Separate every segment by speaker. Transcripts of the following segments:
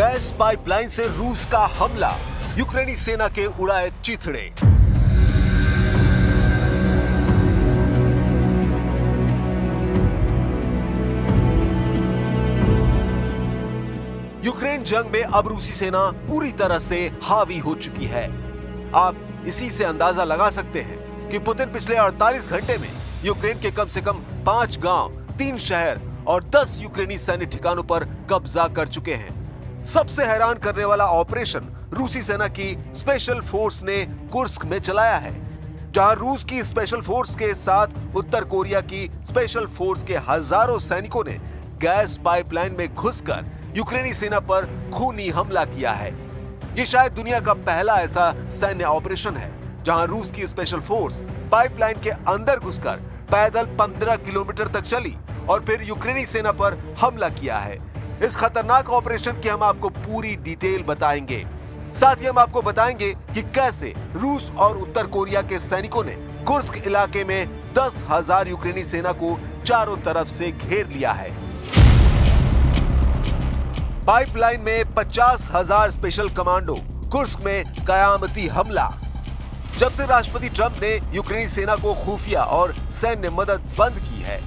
Speaker 1: Gas pipeline से रूस का हमला, यूक्रेनी सेना के उड़ाए चिथड़े। यूक्रेन जंग में अब रूसी सेना पूरी तरह से हावी हो चुकी है। आप इसी से अंदाजा लगा सकते हैं कि पुतिन पिछले 48 घंटे में यूक्रेन के कम से कम 5 गांव, 3 शहर और 10 यूक्रेनी सैन्य ठिकानों पर कब्जा कर चुके हैं। सबसे हैरान करने वाला ऑपरेशन रूसी सेना की स्पेशल फोर्स ने कुर्स्क में चलाया है, जहां रूस की स्पेशल फोर्स के साथ उत्तर कोरिया की स्पेशल फोर्स के हजारों सैनिकों ने गैस पाइपलाइन में घुसकर यूक्रेनी सेना पर खूनी हमला किया है। ये शायद दुनिया का पहला ऐसा सैन्य ऑपरेशन है जहां रूस की स्पेशल फोर्स पाइपलाइन के अंदर घुसकर पैदल 15 किलोमीटर तक चली और फिर यूक्रेनी सेना पर हमला किया है। इस खतरनाक ऑपरेशन की हम आपको पूरी डिटेल बताएंगे। साथ ही हम आपको बताएंगे कि कैसे रूस और उत्तर कोरिया के सैनिकों ने कुर्स्क इलाके में 10,000 यूक्रेनी सेना को चारों तरफ से घेर लिया है। पाइपलाइन में 50,000 स्पेशल कमांडो, कुर्स्क में कयामती हमला। जब से राष्ट्रपति ट्रंप ने यूक्रेनी सेना को खुफिया और सैन्य मदद बंद की है,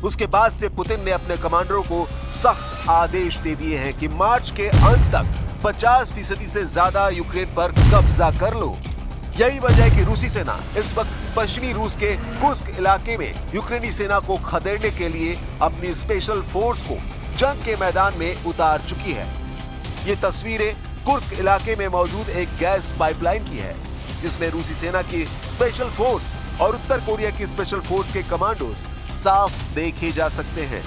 Speaker 1: उसके बाद से पुतिन ने अपने कमांडरों को सख्त आदेश दे दिए हैं कि मार्च के अंत तक 50% से ज्यादा यूक्रेन पर कब्जा कर लो। यही वजह है कि रूसी सेना इस वक्त पश्चिमी रूस के कुर्स्क इलाके में यूक्रेनी सेना को खदेड़ने के लिए अपनी स्पेशल फोर्स को जंग के मैदान में उतार चुकी है। ये तस्वीरें कुर्स्क इलाके में मौजूद एक गैस पाइपलाइन की है, जिसमें रूसी सेना की स्पेशल फोर्स और उत्तर कोरिया की स्पेशल फोर्स के कमांडोज साफ देखे जा सकते हैं।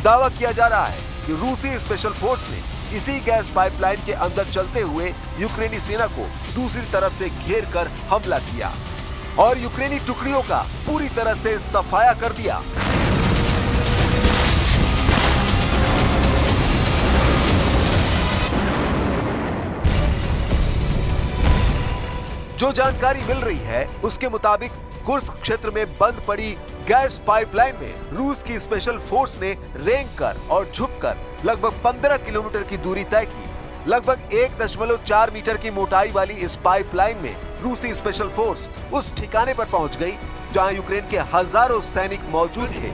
Speaker 1: दावा किया जा रहा है कि रूसी स्पेशल फोर्स ने इसी गैस पाइपलाइन के अंदर चलते हुए यूक्रेनी सेना को दूसरी तरफ से घेर कर हमला किया और यूक्रेनी टुकड़ियों का पूरी तरह से सफाया कर दिया। जो जानकारी मिल रही है उसके मुताबिक कुर्स्क क्षेत्र में बंद पड़ी गैस पाइपलाइन में रूस की स्पेशल फोर्स ने रेंग कर और झुककर लगभग 15 किलोमीटर की दूरी तय की। लगभग 1.4 मीटर की मोटाई वाली इस पाइपलाइन में रूसी स्पेशल फोर्स उस ठिकाने पर पहुंच गई जहां यूक्रेन के हजारों सैनिक मौजूद थे।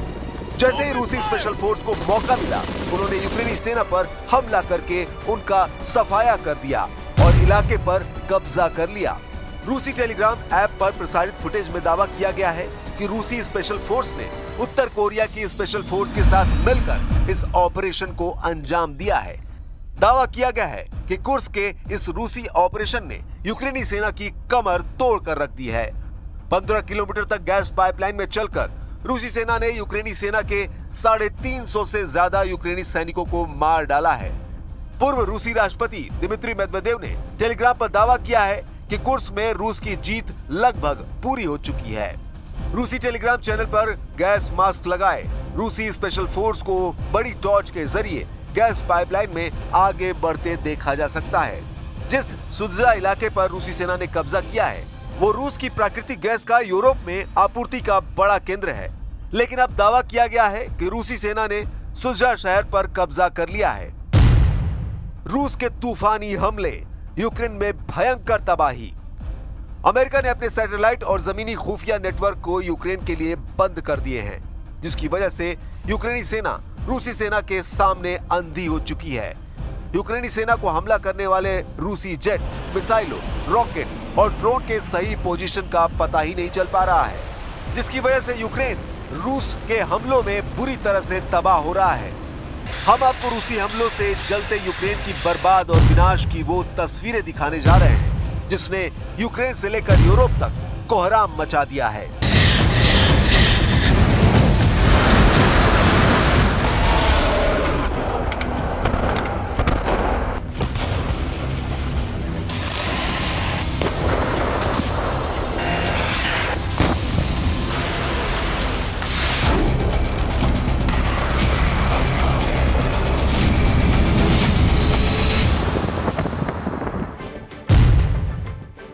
Speaker 1: जैसे ही रूसी स्पेशल फोर्स को मौका मिला, उन्होंने यूक्रेनी सेना पर हमला करके उनका सफाया कर दिया और इलाके पर कब्जा कर लिया। रूसी टेलीग्राम ऐप पर प्रसारित फुटेज में दावा किया गया है कि रूसी स्पेशल फोर्स ने उत्तर कोरिया की स्पेशल फोर्स के साथ मिलकर इस ऑपरेशन को अंजाम दिया है। दावा किया गया है कि कुर्स्क के इस रूसी ऑपरेशन ने यूक्रेनी सेना की कमर तोड़ कर रख दी है। 15 किलोमीटर तक गैस पाइपलाइन में चलकर रूसी सेना ने यूक्रेनी सेना के 350 से ज्यादा यूक्रेनी सैनिकों को मार डाला है। पूर्व रूसी राष्ट्रपति दिमित्री मेदवेदेव ने टेलीग्राम पर दावा किया है कि कुर्स्क में रूस की जीत लगभग पूरी हो चुकी है। रूसी टेलीग्राम चैनल पर गैस मास्क लगाए रूसी स्पेशल फोर्स को बड़ी टॉर्च के जरिए गैस पाइपलाइन में आगे बढ़ते देखा जा सकता है। जिस सुदजा इलाके पर रूसी सेना ने कब्जा किया है, वो रूस की प्राकृतिक गैस का यूरोप में आपूर्ति का बड़ा केंद्र है। लेकिन अब दावा किया गया है कि रूसी सेना ने सुदजा शहर पर कब्जा कर लिया है। रूस के तूफानी हमले, यूक्रेन में भयंकर तबाही। अमेरिका ने अपने सैटेलाइट और जमीनी खुफिया नेटवर्क को यूक्रेन के लिए बंद कर दिए हैं, जिसकी वजह से यूक्रेनी सेना रूसी सेना के सामने अंधी हो चुकी है। यूक्रेनी सेना को हमला करने वाले रूसी जेट, मिसाइलों, रॉकेट और ड्रोन के सही पोजीशन का पता ही नहीं चल पा रहा है, जिसकी वजह से यूक्रेन रूस के हमलों में बुरी तरह से तबाह हो रहा है। हम आपको रूसी हमलों से जलते यूक्रेन की बर्बाद और विनाश की वो तस्वीरें दिखाने जा रहे हैं जिसने यूक्रेन से लेकर यूरोप तक कोहराम मचा दिया है।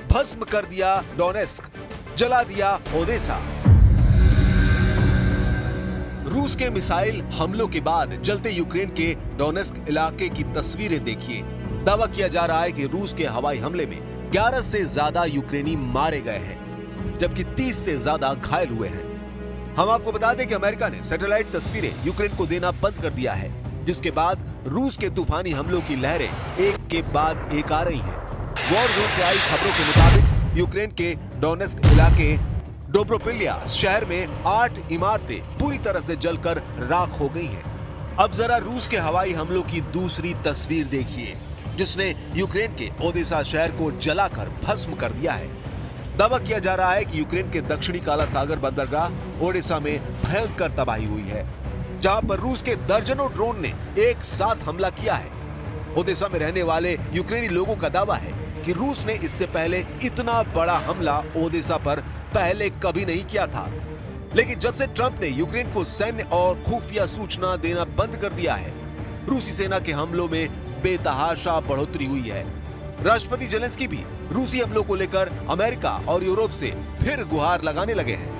Speaker 1: भस्म कर दिया डोनेस्क, जला दिया ओदेसा। रूस के मिसाइल हमलों के बाद जलते यूक्रेन के डोनेस्क इलाके की तस्वीरें देखिए। दावा किया जा रहा है कि रूस के हवाई हमले में 11 से ज्यादा यूक्रेनी मारे गए हैं, जबकि 30 से ज्यादा घायल हुए हैं। हम आपको बता दें कि अमेरिका ने सैटेलाइट तस्वीरें यूक्रेन को देना बंद कर दिया है, जिसके बाद रूस के तूफानी हमलों की लहरें एक के बाद एक आ रही हैं। वॉर जोन से आई खबरों के मुताबिक यूक्रेन के डोनेस्क इलाके डोब्रोपिल्या शहर में 8 इमारतें पूरी तरह से जलकर राख हो गई हैं। अब जरा रूस के हवाई हमलों की दूसरी तस्वीर देखिए, जिसने यूक्रेन के ओदेसा शहर को जलाकर भस्म कर दिया है। दावा किया जा रहा है कि यूक्रेन के दक्षिणी काला सागर बंदरगाह ओडेसा में भयंकर तबाही हुई है, जहां पर रूस के दर्जनों ड्रोन ने एक साथ हमला किया है। ओदेसा में रहने वाले यूक्रेनी लोगों का दावा है कि रूस ने इससे पहले इतना बड़ा हमला ओदेसा पर पहले कभी नहीं किया था, लेकिन जब से ट्रंप ने यूक्रेन को सैन्य और खुफिया सूचना देना बंद कर दिया है, रूसी सेना के हमलों में बेतहाशा बढ़ोतरी हुई है। राष्ट्रपति जेलेंस्की भी रूसी हमलों को लेकर अमेरिका और यूरोप से फिर गुहार लगाने लगे हैं।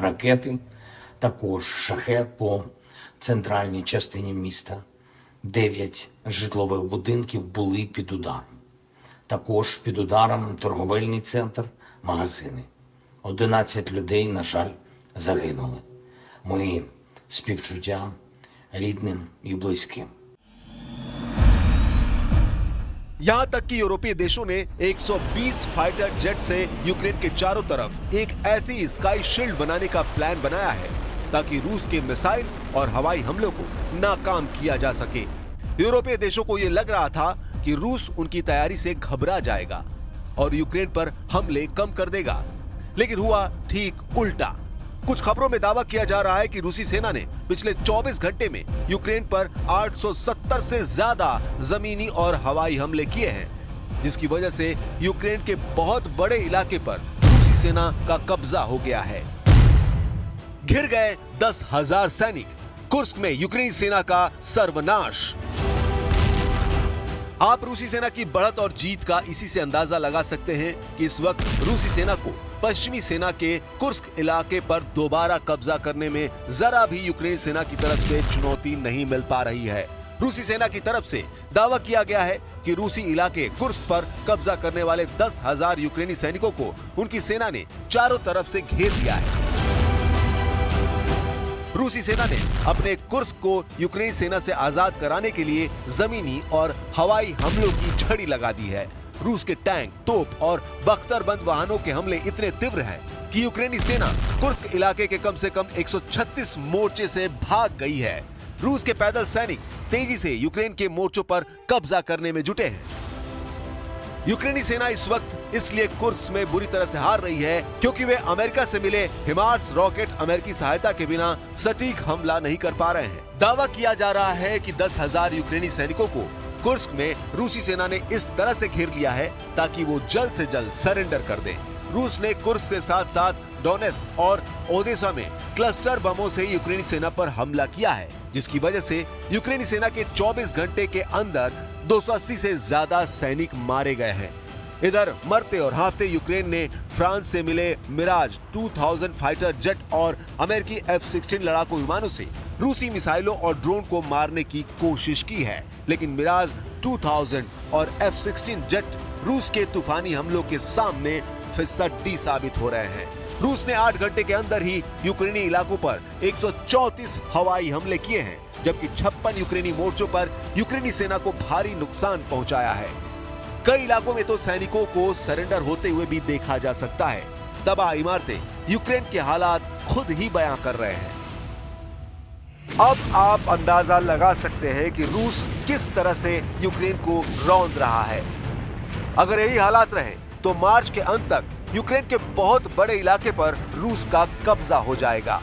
Speaker 2: Ракети, також шахед по центральній частині міста. 9 житлових будинків були під ударом. Також під ударом торговельний центр, магазини. 11 людей, на жаль, загинули. Мої співчуття рідним і близьким.
Speaker 1: यहां तक कि यूरोपीय देशों ने 120 फाइटर जेट से यूक्रेन के चारों तरफ एक ऐसी स्काई शील्ड बनाने का प्लान बनाया है ताकि रूस के मिसाइल और हवाई हमलों को नाकाम किया जा सके। यूरोपीय देशों को यह लग रहा था कि रूस उनकी तैयारी से घबरा जाएगा और यूक्रेन पर हमले कम कर देगा, लेकिन हुआ ठीक उल्टा। कुछ खबरों में दावा किया जा रहा है कि रूसी सेना ने पिछले 24 घंटे में यूक्रेन पर 870 से ज्यादा जमीनी और हवाई हमले किए हैं, जिसकी वजह से यूक्रेन के बहुत बड़े इलाके पर रूसी सेना का कब्जा हो गया है। घिर गए 10,000 सैनिक, कुर्स्क में यूक्रेनी सेना का सर्वनाश। आप रूसी सेना की बढ़त और जीत का इसी से अंदाजा लगा सकते हैं कि इस वक्त रूसी सेना को पश्चिमी सेना के कुर्स्क इलाके पर दोबारा कब्जा करने में जरा भी यूक्रेन सेना की तरफ से चुनौती नहीं मिल पा रही है। रूसी सेना की तरफ से दावा किया गया है कि रूसी इलाके कुर्स्क पर कब्जा करने वाले 10,000 यूक्रेनी सैनिकों को उनकी सेना ने चारों तरफ से घेर लिया है। रूसी सेना ने अपने कुर्स्क को यूक्रेनी सेना से आजाद कराने के लिए जमीनी और हवाई हमलों की झड़ी लगा दी है। रूस के टैंक, तोप और बख्तरबंद वाहनों के हमले इतने तीव्र हैं कि यूक्रेनी सेना कुर्स्क इलाके के कम से कम 136 मोर्चे से भाग गई है। रूस के पैदल सैनिक तेजी से यूक्रेन के मोर्चों पर कब्जा करने में जुटे हैं। यूक्रेनी सेना इस वक्त इसलिए कुर्स्क में बुरी तरह से हार रही है क्योंकि वे अमेरिका से मिले हिमार्स रॉकेट अमेरिकी सहायता के बिना सटीक हमला नहीं कर पा रहे हैं। दावा किया जा रहा है कि 10,000 यूक्रेनी सैनिकों को कुर्स्क में रूसी सेना ने इस तरह से घेर लिया है ताकि वो जल्द से जल्द सरेंडर कर दें। रूस ने कुर्स्क के साथ साथ डोनेस्क और ओदेसा में क्लस्टर बमों से यूक्रेनी सेना पर हमला किया है, जिसकी वजह से यूक्रेनी सेना के 24 घंटे के अंदर 280 से ज्यादा सैनिक मारे गए हैं। इधर मरते और हारते यूक्रेन ने फ्रांस से मिले मिराज 2000 फाइटर जेट और अमेरिकी F-16 लड़ाकू विमानों से रूसी मिसाइलों और ड्रोन को मारने की कोशिश की है, लेकिन मिराज 2000 और F-16 जेट रूस के तूफानी हमलों के सामने फिसड्डी साबित हो रहे हैं। रूस ने 8 घंटे के अंदर ही यूक्रेनी इलाकों पर 134 हवाई हमले किए हैं, जबकि 56 यूक्रेनी मोर्चों पर यूक्रेनी सेना को भारी नुकसान पहुंचाया है। कई इलाकों में तो सैनिकों को सरेंडर होते हुए भी देखा जा सकता है। तबाह इमारतें यूक्रेन के हालात खुद ही बयां कर रहे हैं। अब आप अंदाजा लगा सकते हैं कि रूस किस तरह से यूक्रेन को रौंद रहा है। अगर यही हालात रहे तो मार्च के अंत तक यूक्रेन के बहुत बड़े इलाके पर रूस का कब्जा हो जाएगा।